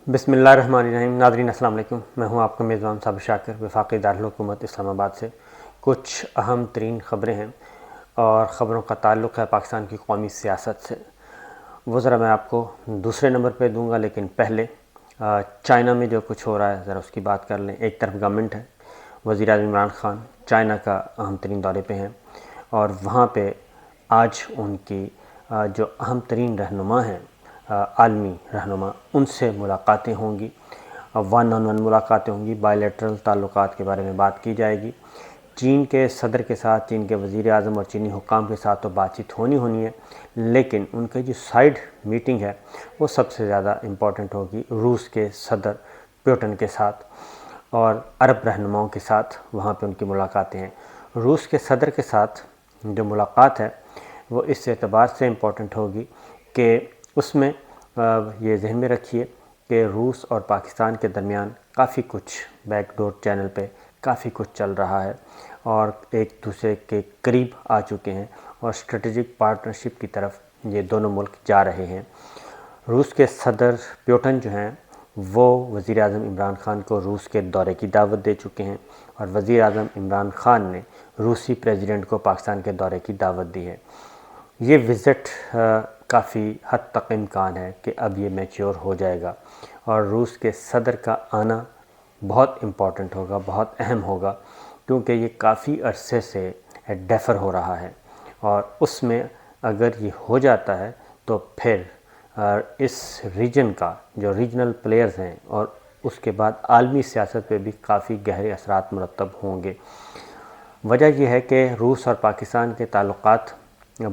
بسم اللہ الرحمن الرحیم۔ ناظرین السلام علیکم، میں ہوں آپ کا میزبان صابر شاکر، وفاقی دارالحکومت اسلام آباد سے۔ کچھ اہم ترین خبریں ہیں اور خبروں کا تعلق ہے پاکستان کی قومی سیاست سے، وہ ذرا میں آپ کو دوسرے نمبر پہ دوں گا، لیکن پہلے چائنا میں جو کچھ ہو رہا ہے ذرا اس کی بات کر لیں۔ ایک طرف گورنمنٹ ہے، وزیر اعظم عمران خان چائنا کا اہم ترین دورے پہ ہیں اور وہاں پہ آج ان کی جو اہم ترین رہنما ہیں، عالمی رہنما، ان سے ملاقاتیں ہوں گی، ون آن ون ملاقاتیں ہوں گی، بائی لیٹرل تعلقات کے بارے میں بات کی جائے گی۔ چین کے صدر کے ساتھ، چین کے وزیر اعظم اور چینی حکام کے ساتھ تو بات چیت ہونی ہے، لیکن ان کی جو سائیڈ میٹنگ ہے وہ سب سے زیادہ امپورٹنٹ ہوگی روس کے صدر پیوٹن کے ساتھ اور عرب رہنماؤں کے ساتھ۔ وہاں پہ ان کی ملاقاتیں ہیں۔ روس کے صدر کے ساتھ جو ملاقات ہے وہ اس اعتبار سے امپورٹنٹ ہوگی کہ اس میں یہ ذہن میں رکھیے کہ روس اور پاکستان کے درمیان کافی کچھ بیک ڈور چینل پہ کافی کچھ چل رہا ہے اور ایک دوسرے کے قریب آ چکے ہیں اور اسٹریٹجک پارٹنرشپ کی طرف یہ دونوں ملک جا رہے ہیں۔ روس کے صدر پیوٹن جو ہیں وہ وزیر اعظم عمران خان کو روس کے دورے کی دعوت دے چکے ہیں اور وزیر اعظم عمران خان نے روسی پریزیڈنٹ کو پاکستان کے دورے کی دعوت دی ہے۔ یہ وزٹ کافی حد تک امکان ہے کہ اب یہ میچیور ہو جائے گا اور روس کے صدر کا آنا بہت امپورٹنٹ ہوگا، بہت اہم ہوگا، کیونکہ یہ کافی عرصے سے ڈیفر ہو رہا ہے اور اس میں اگر یہ ہو جاتا ہے تو پھر اس ریجن کا جو ریجنل پلیئرز ہیں اور اس کے بعد عالمی سیاست پہ بھی کافی گہرے اثرات مرتب ہوں گے۔ وجہ یہ ہے کہ روس اور پاکستان کے تعلقات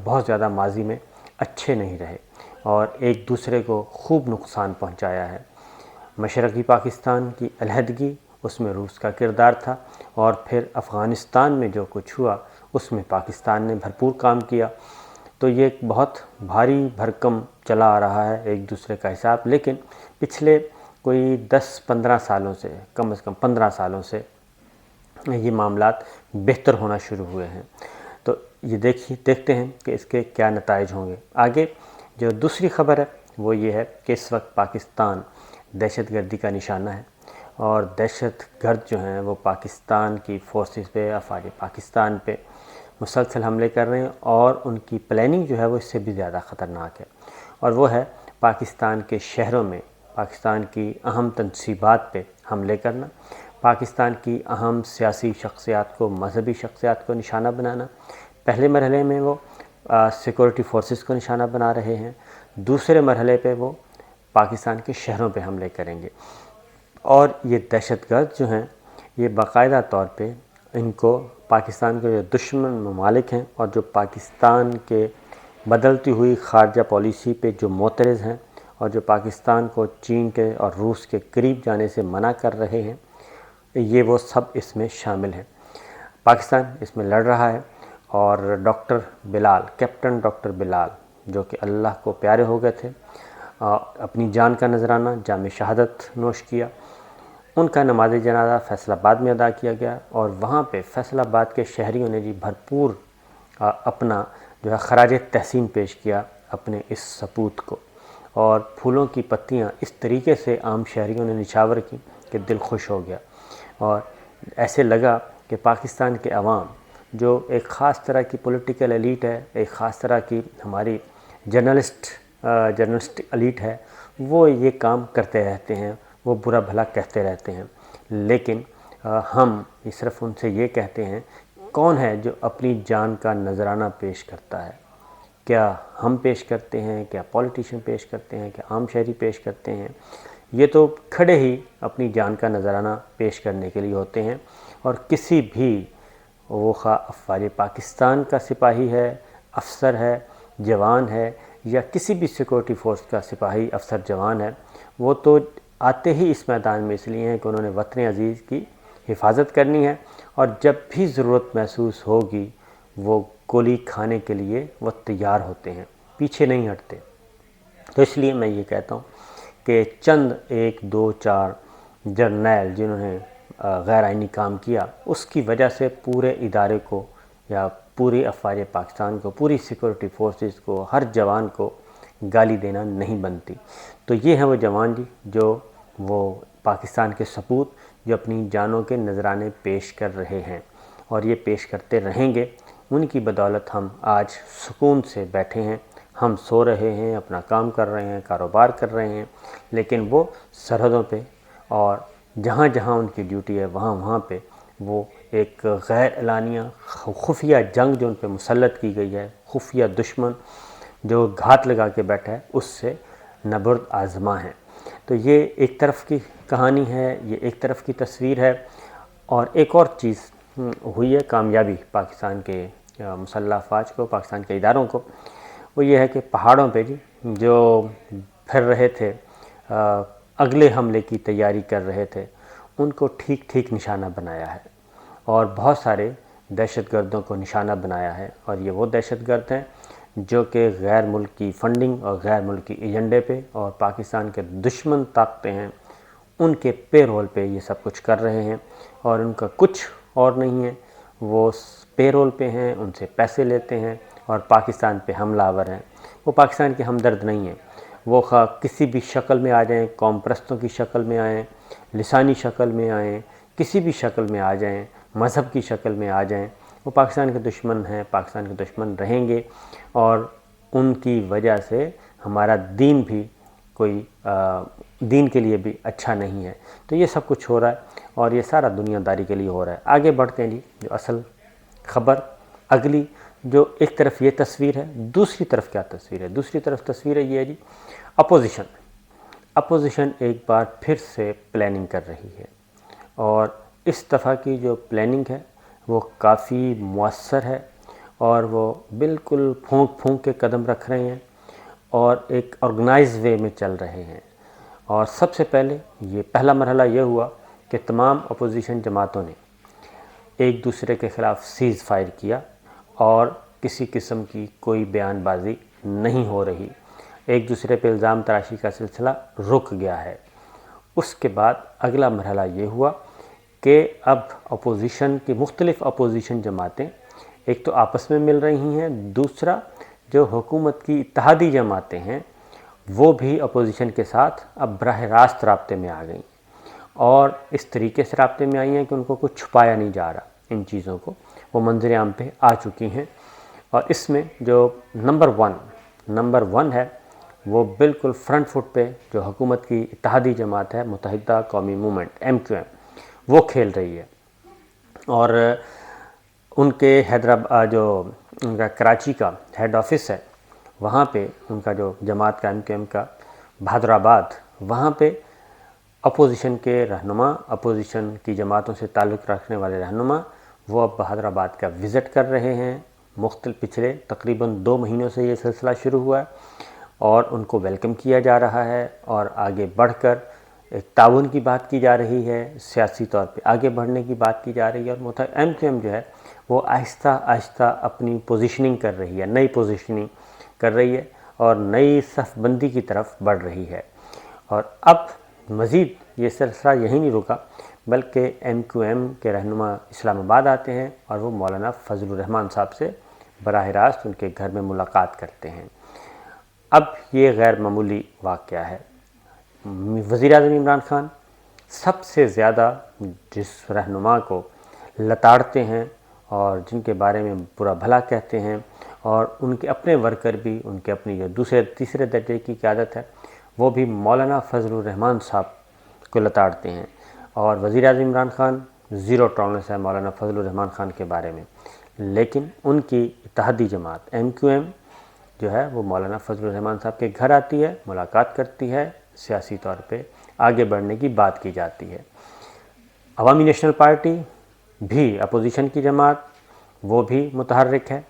بہت زیادہ ماضی میں اچھے نہیں رہے اور ایک دوسرے کو خوب نقصان پہنچایا ہے۔ مشرقی پاکستان کی علیحدگی، اس میں روس کا کردار تھا، اور پھر افغانستان میں جو کچھ ہوا اس میں پاکستان نے بھرپور کام کیا۔ تو یہ ایک بہت بھاری بھرکم چلا آ رہا ہے ایک دوسرے کا حساب، لیکن پچھلے کوئی 10-15 سالوں سے، کم از کم 15 سالوں سے یہ معاملات بہتر ہونا شروع ہوئے ہیں۔ تو یہ دیکھتے ہیں کہ اس کے کیا نتائج ہوں گے۔ آگے جو دوسری خبر ہے وہ یہ ہے کہ اس وقت پاکستان دہشت گردی کا نشانہ ہے اور دہشت گرد جو ہیں وہ پاکستان کی فورسز پہ، افواج پاکستان پہ مسلسل حملے کر رہے ہیں اور ان کی پلاننگ جو ہے وہ اس سے بھی زیادہ خطرناک ہے، اور وہ ہے پاکستان کے شہروں میں پاکستان کی اہم تنصیبات پہ حملے کرنا، پاکستان کی اہم سیاسی شخصیات کو، مذہبی شخصیات کو نشانہ بنانا۔ پہلے مرحلے میں وہ سیکورٹی فورسز کو نشانہ بنا رہے ہیں، دوسرے مرحلے پہ وہ پاکستان کے شہروں پہ حملے کریں گے، اور یہ دہشت گرد جو ہیں یہ باقاعدہ طور پہ ان کو پاکستان کے جو دشمن ممالک ہیں اور جو پاکستان کے بدلتی ہوئی خارجہ پالیسی پہ جو معترض ہیں اور جو پاکستان کو چین کے اور روس کے قریب جانے سے منع کر رہے ہیں، یہ وہ سب اس میں شامل ہیں۔ پاکستان اس میں لڑ رہا ہے اور ڈاکٹر بلال، کیپٹن ڈاکٹر بلال، جو کہ اللہ کو پیارے ہو گئے تھے، اپنی جان کا نذرانہ جام شہادت نوش کیا، ان کا نماز جنازہ فیصل آباد میں ادا کیا گیا اور وہاں پہ فیصل آباد کے شہریوں نے بھرپور اپنا جو ہے خراج تحسین پیش کیا اپنے اس سپوت کو، اور پھولوں کی پتیاں اس طریقے سے عام شہریوں نے نچھاور کی کہ دل خوش ہو گیا، اور ایسے لگا کہ پاکستان کے عوام جو ایک خاص طرح کی پولیٹیکل ایلیٹ ہے، ایک خاص طرح کی ہماری جرنلسٹ ایلیٹ ہے، وہ یہ کام کرتے رہتے ہیں، وہ برا بھلا کہتے رہتے ہیں، لیکن ہم صرف ان سے یہ کہتے ہیں کون ہے جو اپنی جان کا نذرانہ پیش کرتا ہے؟ کیا ہم پیش کرتے ہیں؟ کیا پولیٹیشین پیش کرتے ہیں؟ کیا عام شہری پیش کرتے ہیں؟ یہ تو کھڑے ہی اپنی جان کا نذرانہ پیش کرنے کے لیے ہوتے ہیں، اور کسی بھی وہ خواہ افواج پاکستان کا سپاہی ہے، افسر ہے، جوان ہے، یا کسی بھی سیکورٹی فورس کا سپاہی، افسر، جوان ہے، وہ تو آتے ہی اس میدان میں اس لیے ہیں کہ انہوں نے وطن عزیز کی حفاظت کرنی ہے، اور جب بھی ضرورت محسوس ہوگی وہ گولی کھانے کے لیے وہ تیار ہوتے ہیں، پیچھے نہیں ہٹتے۔ تو اس لیے میں یہ کہتا ہوں کہ چند 1-2-4 جرنیل جنہوں نے غیر آئینی کام کیا، اس کی وجہ سے پورے ادارے کو یا پوری افواج پاکستان کو، پوری سیکورٹی فورسز کو، ہر جوان کو گالی دینا نہیں بنتی۔ تو یہ ہیں وہ جوان جو وہ پاکستان کے سپوت جو اپنی جانوں کے نذرانے پیش کر رہے ہیں اور یہ پیش کرتے رہیں گے، ان کی بدولت ہم آج سکون سے بیٹھے ہیں، ہم سو رہے ہیں، اپنا کام کر رہے ہیں، کاروبار کر رہے ہیں، لیکن وہ سرحدوں پہ اور جہاں جہاں ان کی ڈیوٹی ہے وہاں پہ وہ ایک غیر اعلانیہ خفیہ جنگ جو ان پہ مسلط کی گئی ہے، خفیہ دشمن جو گھات لگا کے بیٹھا ہے، اس سے نبرد آزما ہیں۔ تو یہ ایک طرف کی کہانی ہے، یہ ایک طرف کی تصویر ہے۔ اور ایک اور چیز ہوئی ہے کامیابی پاکستان کے مسلح افواج کو، پاکستان کے اداروں کو، وہ یہ ہے کہ پہاڑوں پہ جو پھر رہے تھے، اگلے حملے کی تیاری کر رہے تھے، ان کو ٹھیک ٹھیک نشانہ بنایا ہے اور بہت سارے دہشت گردوں کو نشانہ بنایا ہے، اور یہ وہ دہشت گرد ہیں جو کہ غیر ملکی فنڈنگ اور غیر ملکی ایجنڈے پہ اور پاکستان کے دشمن طاقتیں ہیں ان کے پے رول پہ یہ سب کچھ کر رہے ہیں، اور ان کا کچھ اور نہیں ہے، وہ پے رول پہ ہیں، ان سے پیسے لیتے ہیں اور پاکستان پہ حملہ آور ہیں۔ وہ پاکستان کے ہمدرد نہیں ہیں، وہ خواہ کسی بھی شکل میں آ جائیں، قوم پرستوں کی شکل میں آئیں، لسانی شکل میں آئیں، کسی بھی شکل میں آ جائیں، مذہب کی شکل میں آ جائیں، وہ پاکستان کے دشمن ہیں، پاکستان کے دشمن رہیں گے، اور ان کی وجہ سے ہمارا دین بھی کوئی دین کے لیے بھی اچھا نہیں ہے۔ تو یہ سب کچھ ہو رہا ہے اور یہ سارا دنیا داری کے لیے ہو رہا ہے۔ آگے بڑھتے ہیں جو اصل خبر اگلی، جو ایک طرف یہ تصویر ہے، دوسری طرف کیا تصویر ہے؟ دوسری طرف تصویر ہے یہ ہے اپوزیشن ایک بار پھر سے پلاننگ کر رہی ہے، اور اس دفعہ کی جو پلاننگ ہے وہ کافی مؤثر ہے، اور وہ بالکل پھونک کے قدم رکھ رہے ہیں اور ایک آرگنائز وے میں چل رہے ہیں۔ اور سب سے پہلے یہ پہلا مرحلہ یہ ہوا کہ تمام اپوزیشن جماعتوں نے ایک دوسرے کے خلاف سیز فائر کیا اور کسی قسم کی کوئی بیان بازی نہیں ہو رہی، ایک دوسرے پہ الزام تراشی کا سلسلہ رک گیا ہے۔ اس کے بعد اگلا مرحلہ یہ ہوا کہ اب اپوزیشن کی مختلف اپوزیشن جماعتیں ایک تو آپس میں مل رہی ہیں، دوسرا جو حکومت کی اتحادی جماعتیں ہیں وہ بھی اپوزیشن کے ساتھ اب براہ راست رابطے میں آ گئیں، اور اس طریقے سے رابطے میں آئی ہیں کہ ان کو کچھ چھپایا نہیں جا رہا، ان چیزوں کو وہ منظر عام پہ آ چکی ہیں۔ اور اس میں جو نمبر ون ہے وہ بالکل فرنٹ فٹ پہ جو حکومت کی اتحادی جماعت ہے، متحدہ قومی موومنٹ MQM، وہ کھیل رہی ہے، اور ان کے حیدرآباد جو ان کا کراچی کا ہیڈ آفس ہے وہاں پہ ان کا جو جماعت کا MQM کا بہادر آباد، وہاں پہ اپوزیشن کے رہنما، اپوزیشن کی جماعتوں سے تعلق رکھنے والے رہنما، وہ اب بہادر آباد کا وزٹ کر رہے ہیں۔ پچھلے تقریباً 2 مہینوں سے یہ سلسلہ شروع ہوا ہے اور ان کو ویلکم کیا جا رہا ہے، اور آگے بڑھ کر ایک تعاون کی بات کی جا رہی ہے، سیاسی طور پہ آگے بڑھنے کی بات کی جا رہی ہے، اور MQM جو ہے وہ آہستہ آہستہ اپنی پوزیشننگ کر رہی ہے، نئی پوزیشننگ کر رہی ہے اور نئی صف بندی کی طرف بڑھ رہی ہے۔ اور اب مزید یہ سلسلہ یہیں نہیں رکا، بلکہ MQM کے رہنما اسلام آباد آتے ہیں اور وہ مولانا فضل الرحمان صاحب سے براہ راست ان کے گھر میں ملاقات کرتے ہیں۔ اب یہ غیر معمولی واقعہ ہے۔ وزیر اعظم عمران خان سب سے زیادہ جس رہنما کو لتاڑتے ہیں اور جن کے بارے میں برا بھلا کہتے ہیں، اور ان کے اپنے ورکر بھی، ان کے اپنی جو تیسرے درجے کی قیادت ہے وہ بھی مولانا فضل الرحمان صاحب کو لتاڑتے ہیں، اور وزیر اعظم عمران خان زیرو ٹالرنس ہے مولانا فضل الرحمان خان کے بارے میں، لیکن ان کی اتحادی جماعت MQM جو ہے وہ مولانا فضل الرحمان صاحب کے گھر آتی ہے، ملاقات کرتی ہے، سیاسی طور پہ آگے بڑھنے کی بات کی جاتی ہے۔ عوامی نیشنل پارٹی بھی اپوزیشن کی جماعت، وہ بھی متحرک ہے،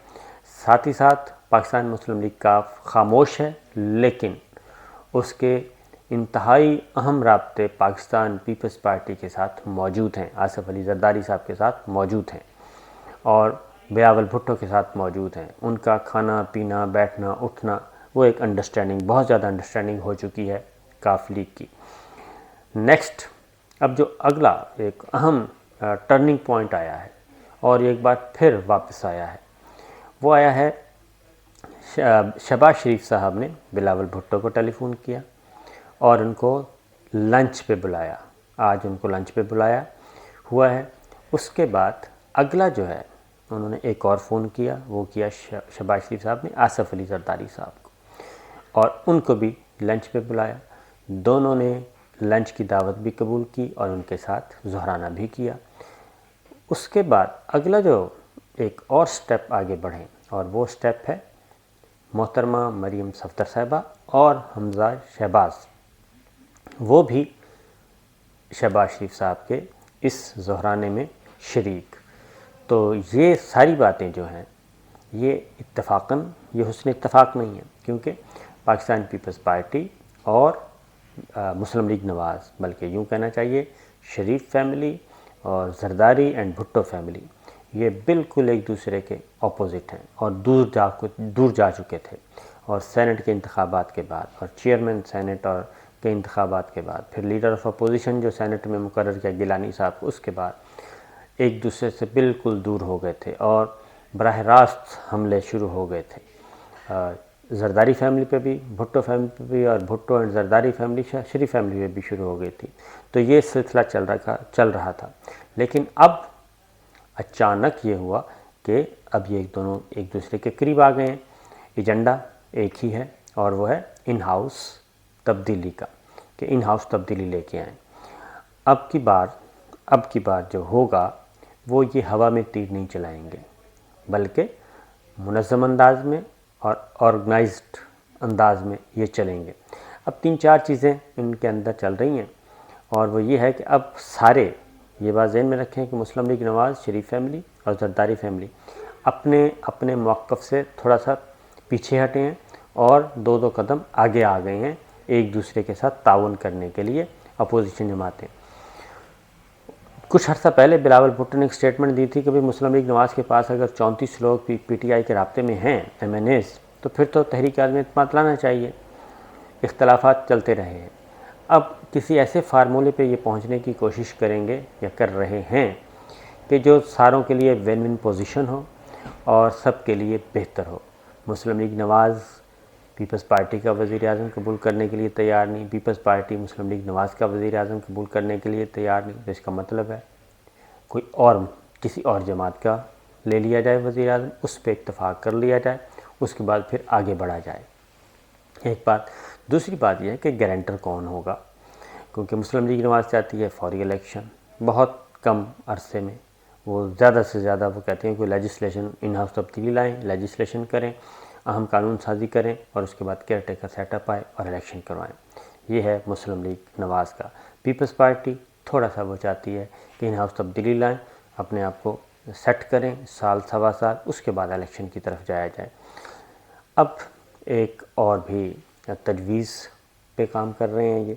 ساتھ ہی ساتھ پاکستان مسلم لیگ کا خاموش ہے، لیکن اس کے انتہائی اہم رابطے پاکستان پیپلز پارٹی کے ساتھ موجود ہیں، آصف علی زرداری صاحب کے ساتھ موجود ہیں اور بلاول بھٹو کے ساتھ موجود ہیں۔ ان کا کھانا پینا، بیٹھنا اٹھنا، وہ ایک انڈرسٹینڈنگ، بہت زیادہ انڈرسٹینڈنگ ہو چکی ہے کاف لیگ کی۔ نیکسٹ، اب جو اگلا ایک اہم ٹرننگ پوائنٹ آیا ہے اور ایک بار پھر واپس آیا ہے، وہ آیا ہے شہباز شریف صاحب نے بلاول بھٹو کو ٹیلی فون کیا اور ان کو لنچ پہ بلایا، آج ان کو لنچ پہ بلایا ہوا ہے۔ اس کے بعد اگلا جو ہے انہوں نے ایک اور فون کیا، وہ کیا شہباز شریف صاحب نے آصف علی زرداری صاحب کو، اور ان کو بھی لنچ پہ بلایا۔ دونوں نے لنچ کی دعوت بھی قبول کی اور ان کے ساتھ ظہرانہ بھی کیا۔ اس کے بعد اگلا جو ایک اور سٹیپ آگے بڑھیں، اور وہ سٹیپ ہے محترمہ مریم صفدر صاحبہ اور حمزہ شہباز، وہ بھی شہباز شریف صاحب کے اس ظہرانے میں شریک۔ تو یہ ساری باتیں جو ہیں یہ اتفاقاً، یہ حسن اتفاق نہیں ہے، کیونکہ پاکستان پیپلز پارٹی اور مسلم لیگ نواز، بلکہ یوں کہنا چاہیے شریف فیملی اور زرداری اینڈ بھٹو فیملی، یہ بالکل ایک دوسرے کے اپوزٹ ہیں اور دور جا چکے تھے۔ اور سینٹ کے انتخابات کے بعد اور چیئرمین سینٹ اور کے انتخابات کے بعد، پھر لیڈر آف اپوزیشن جو سینٹ میں مقرر کیا گیلانی صاحب کو، اس کے بعد ایک دوسرے سے بالکل دور ہو گئے تھے اور براہ راست حملے شروع ہو گئے تھے، زرداری فیملی پہ بھی، بھٹو فیملی پہ بھی، اور Bhutto and Zardari family Sharif family پہ بھی شروع ہو گئی تھی۔ تو یہ سلسلہ چل رہا تھا، لیکن اب اچانک یہ ہوا کہ اب یہ دونوں ایک دوسرے کے قریب آ گئے ہیں۔ ایجنڈا ایک ہی ہے اور وہ ہے ان ہاؤس تبدیلی کا، کہ ان ہاؤس تبدیلی لے کے آئیں۔ اب کی بار جو ہوگا وہ یہ ہوا میں تیر نہیں چلائیں گے، بلکہ منظم انداز میں اور آرگنائزڈ انداز میں یہ چلیں گے۔ اب 3-4 چیزیں ان کے اندر چل رہی ہیں، اور وہ یہ ہے کہ اب سارے یہ بات ذہن میں رکھیں کہ مسلم لیگ نواز، شریف فیملی اور زرداری فیملی اپنے موقف سے تھوڑا سا پیچھے ہٹے ہیں اور 2 قدم آگے آ گئے ہیں ایک دوسرے کے ساتھ تعاون کرنے کے لیے، اپوزیشن جماعتیں۔ کچھ عرصہ پہلے بلاول بھٹو نے ایک سٹیٹمنٹ دی تھی کہ بھئی مسلم لیگ نواز کے پاس اگر 34 لوگ پی ٹی آئی کے رابطے میں ہیں، MNAs، تو پھر تو تحریک عدم اعتماد لانا چاہیے۔ اختلافات چلتے رہے ہیں، اب کسی ایسے فارمولے پہ یہ پہنچنے کی کوشش کریں گے یا کر رہے ہیں کہ جو ساروں کے لیے ون ون پوزیشن ہو اور سب کے لیے بہتر ہو۔ مسلم لیگ نواز پیپلز پارٹی کا وزیر اعظم قبول کرنے کے لیے تیار نہیں، پیپلز پارٹی مسلم لیگ نواز کا وزیر اعظم قبول کرنے کے لیے تیار نہیں، تو اس کا مطلب ہے کسی اور جماعت کا لے لیا جائے وزیر اعظم، اس پہ اتفاق کر لیا جائے، اس کے بعد پھر آگے بڑھا جائے۔ ایک بات۔ دوسری بات یہ ہے کہ گارنٹر کون ہوگا، کیونکہ مسلم لیگ نواز چاہتی ہے فوری الیکشن، بہت کم عرصے میں، وہ زیادہ سے زیادہ وہ کہتے ہیں کوئی لیجسلیشن ان ہاؤس تبدیلی لائیں، لیجسلیشن کریں، اہم قانون سازی کریں، اور اس کے بعد کیئر ٹیکر سیٹ اپ آئے اور الیکشن کروائیں۔ یہ ہے مسلم لیگ نواز کا۔ پیپلز پارٹی تھوڑا سا وہ چاہتی ہے کہ ان ہاؤس تبدیلی لائیں، اپنے آپ کو سیٹ کریں، سال سوا سال، اس کے بعد الیکشن کی طرف جایا جائے۔ اب ایک اور بھی تجویز پہ کام کر رہے ہیں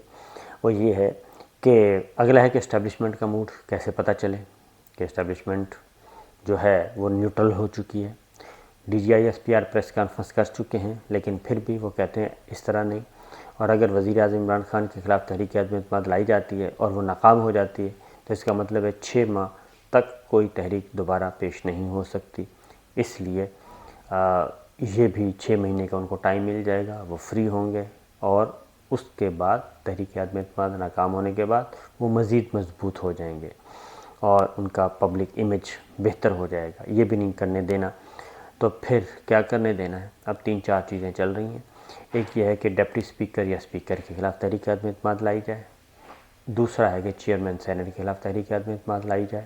وہ یہ ہے کہ اگلا ہے کہ اسٹیبلشمنٹ کا موڈ کیسے پتہ چلے، کہ اسٹیبلشمنٹ جو ہے وہ نیوٹرل ہو چکی ہے۔ DGI-SPR پریس کانفرنس کر چکے ہیں، لیکن پھر بھی وہ کہتے ہیں اس طرح نہیں، اور اگر وزیر اعظم عمران خان کے خلاف تحریک عدم اعتماد لائی جاتی ہے اور وہ ناکام ہو جاتی ہے تو اس کا مطلب ہے 6 ماہ تک کوئی تحریک دوبارہ پیش نہیں ہو سکتی۔ اس لیے یہ بھی 6 مہینے کا ان کو ٹائم مل جائے گا، وہ فری ہوں گے، اور اس کے بعد تحریک عدم اعتماد ناکام ہونے کے بعد وہ مزید مضبوط ہو جائیں گے اور ان کا پبلک امیج بہتر ہو جائے گا۔ یہ بھی نہیں کرنے دینا، تو پھر کیا کرنے دینا ہے؟ اب 3-4 چیزیں چل رہی ہیں۔ ایک یہ ہے کہ ڈپٹی اسپیکر یا اسپیکر کے خلاف تحریک عدم اعتماد لائی جائے۔ دوسرا ہے کہ چیئرمین سینٹ کے خلاف تحریک عدم اعتماد لائی جائے،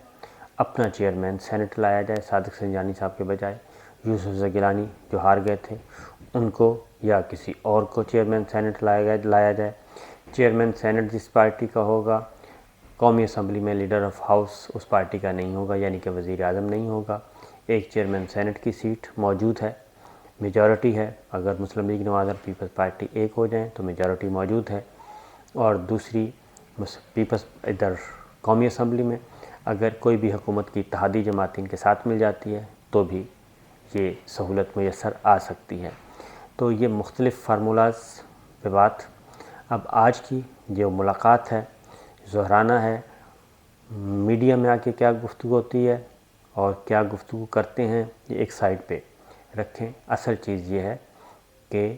اپنا چیئرمین سینٹ لایا جائے صادق سنجانی صاحب کے بجائے، یوسف زئی گیلانی جو ہار گئے تھے ان کو یا کسی اور کو چیئرمین سینٹ لایا جائے۔ چیئرمین سینٹ جس پارٹی کا ہوگا، قومی اسمبلی میں لیڈر آف ہاؤس اس پارٹی کا نہیں ہوگا، یعنی کہ وزیر اعظم نہیں ہوگا۔ ایک چیئرمین سینٹ کی سیٹ موجود ہے، میجورٹی ہے، اگر مسلم لیگ نواز اور پیپلز پارٹی ایک ہو جائیں تو میجورٹی موجود ہے۔ اور دوسری ادھر قومی اسمبلی میں اگر کوئی بھی حکومت کی اتحادی جماعت ان کے ساتھ مل جاتی ہے تو بھی یہ سہولت میسر آ سکتی ہے۔ تو یہ مختلف فارمولاز پہ بات۔ اب آج کی جو ملاقات ہے، ظہرانہ ہے، میڈیا میں آ کے کیا گفتگو ہوتی ہے اور کیا گفتگو کرتے ہیں یہ ایک سائڈ پہ رکھیں۔ اصل چیز یہ ہے کہ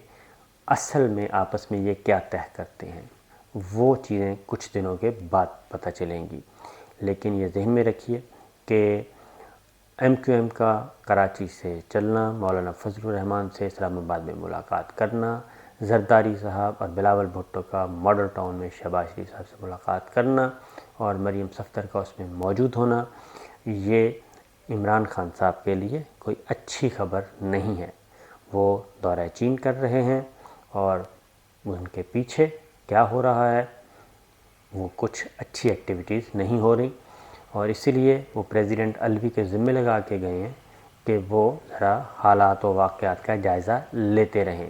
اصل میں آپس میں یہ کیا طے کرتے ہیں، وہ چیزیں کچھ دنوں کے بعد پتہ چلیں گی. لیکن یہ ذہن میں رکھیے کہ ایم کیو ایم کا کراچی سے چلنا، مولانا فضل الرحمان سے اسلام آباد میں ملاقات کرنا، زرداری صاحب اور بلاول بھٹو کا ماڈل ٹاؤن میں شہباز شریف صاحب سے ملاقات کرنا اور مریم صفدر کا اس میں موجود ہونا، یہ عمران خان صاحب کے لیے کوئی اچھی خبر نہیں ہے. وہ دورہ چین کر رہے ہیں اور ان کے پیچھے کیا ہو رہا ہے، وہ کچھ اچھی ایکٹیویٹیز نہیں ہو رہی، اور اسی لیے وہ پریزیڈنٹ الوی کے ذمہ لگا کے گئے ہیں کہ وہ ذرا حالات و واقعات کا جائزہ لیتے رہیں،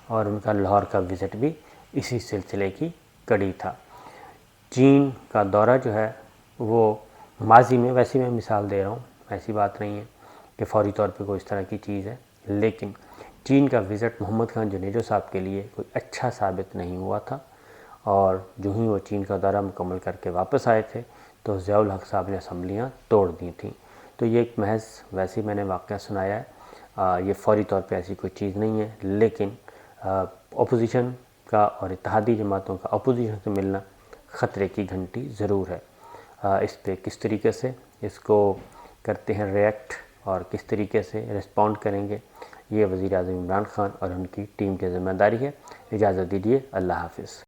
اور ان کا لاہور کا وزٹ بھی اسی سلسلے کی کڑی تھا. چین کا دورہ جو ہے وہ ماضی میں، ویسے میں مثال دے رہا ہوں، ایسی بات نہیں ہے کہ فوری طور پہ کوئی اس طرح کی چیز ہے، لیکن چین کا وزٹ محمد خان جنیجو صاحب کے لیے کوئی اچھا ثابت نہیں ہوا تھا، اور جو ہی وہ چین کا دورہ مکمل کر کے واپس آئے تھے تو ضیاء الحق صاحب نے اسمبلیاں توڑ دی تھیں. تو یہ ایک محض ویسے میں نے واقعہ سنایا ہے، یہ فوری طور پہ ایسی کوئی چیز نہیں ہے، لیکن اپوزیشن کا اور اتحادی جماعتوں کا اپوزیشن سے ملنا خطرے کی گھنٹی ضرور ہے. اس پہ کس طریقے سے اس کو کرتے ہیں ریئیکٹ اور کس طریقے سے رسپونڈ کریں گے، یہ وزیر اعظم عمران خان اور ان کی ٹیم کی ذمہ داری ہے. اجازت دیجیے، اللہ حافظ.